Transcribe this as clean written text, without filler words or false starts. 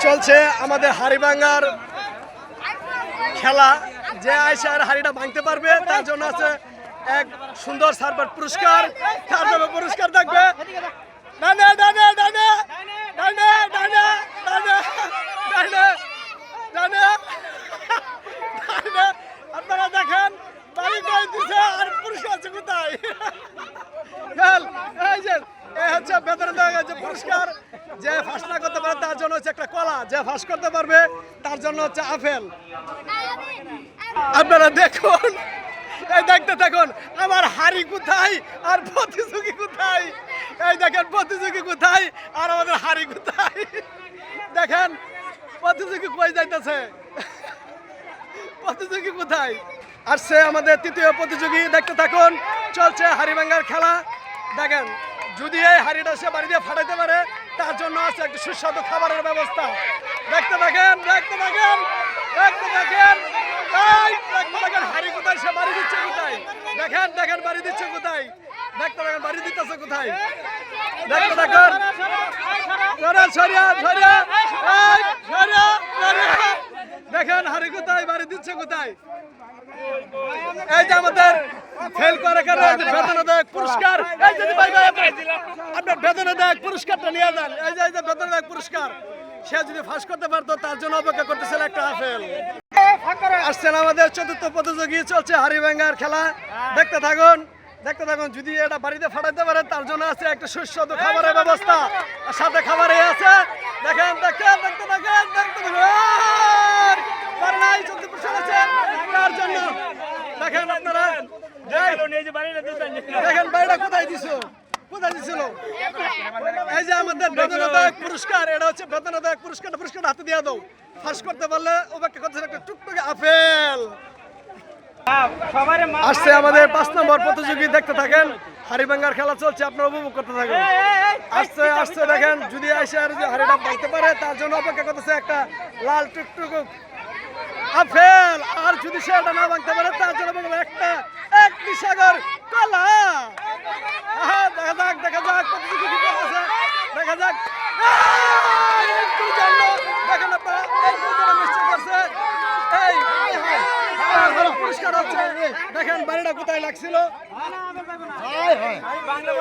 চলছে আমাদের হাড়ি ভাঙার খেলা। যে আইসার হাড়িটা ভাঙতে পারবে তার জন্য আছে এক সুন্দর সার্ভার পুরস্কার। তার জন্য পুরস্কার থাকবে ডানে ডানে ডানে ডানে ডানে ডানে ডানে ডানে ডানে। আপনারা দেখেন বাড়ি কই দিছে আর পুরস্কার আছে কোথায়? এই যে এই হচ্ছে বেতন দেওয়া গেছে পুরস্কার। যে ফাঁস না করতে পারে তার জন্য হচ্ছে একটা কলা, যে ফাঁস করতে পারবে তার জন্য হচ্ছে আপেল। আপনারা দেখুন, এই দেখতে থাকুন আমার হাড়ি কোথায় আর প্রতিযোগী কোথায়। এই দেখেন প্রতিযোগী কোথায় আর আমাদের হাড়ি কোথায়। দেখেন প্রতিযোগী কই যাইতেছে, প্রতিযোগী কোথায় আসছে। আমাদের তৃতীয় প্রতিযোগী দেখতে থাকুন, চলছে হাড়ি ভাঙার খেলা। দেখেন যদি এই হাড়িটা সে বাড়ি দিয়ে ফাটাইতে পারে তার জন্য আছে একটা সুস্বাদু খাবারের ব্যবস্থা। দেখতে থাকেন দেখতে থাকেন দেখতে থাকেন দেখতে থাকেন হাড়ি কোথায়, সে বাড়ি দিচ্ছে কোথায়। দেখেন দেখেন বাড়ি দিচ্ছে কোথায়, দেখতে থাকেন বাড়ি দিতেছে কোথায়। দেখতে থাকুন দেখেন হাড়ি কোথায় বাড়ি দিচ্ছে কোথায়। এই যে আমাদের ফেল করে বেতনদায়ক পুরস্কার, এই যে ভাই ভাই আপনার বেতনদায়ক পুরস্কারটা নিয়ে যান। এই যে বেতনদায়ক পুরস্কার, সে যদি ফাঁস করতে পারতো তার জন্য অপেক্ষা করতেছিল একটা আপেল। আসছেন আমাদের চতুর্থ প্রতিযোগী, চলছে হাড়ি ভাঙার খেলা। দেখতে থাকুন দেখতে থাকুন, যদি এটা বাড়িতে ফাটাইতে পারে তার জন্য আছে একটা সুস্বাদু খাবারের ব্যবস্থা, আর সাথে খাবারে আছে। দেখেন দেখেন দেখতে থাকেন দেখতে থাকুন তার জন্য। দেখেন আপনারা দেখেন বাড়িটা কোথায় দিছো, কোথায় দিছিল। এই যে আমাদের বেতনদায়ক পুরস্কার, এটা হচ্ছে বেতনদায়ক পুরস্কার। পুরস্কার হাতে দিয়ে দাও, ফাঁস করতে পারলে অপেক্ষা করছে একটা টুকটুকে আপেল। আসছে আমাদের 5 নম্বর প্রতিযোগী, দেখতে থাকেন হাড়ি ভাঙার খেলা চলছে, আপনারা উপভোগ করতে থাকেন। আসছে আসছে দেখেন যদি আইসে আর যদি হাড়িটা ভাঙতে পারে তার জন্য অপেক্ষা করতেছে একটা লাল টুকটুক আপেল। আর যদি সে এটা না ভাঙতে পারে তার জন্য একটা এক নিশাগর কলা। দেখা যাক দেখা যাক প্রতিযোগী কি করতেছে, দেখা যাক। দেখেন আপনারা নিশ্চিত করছে এই পুরস্কার হচ্ছে। দেখেন বাড়িটা কোথায় লাগছিল।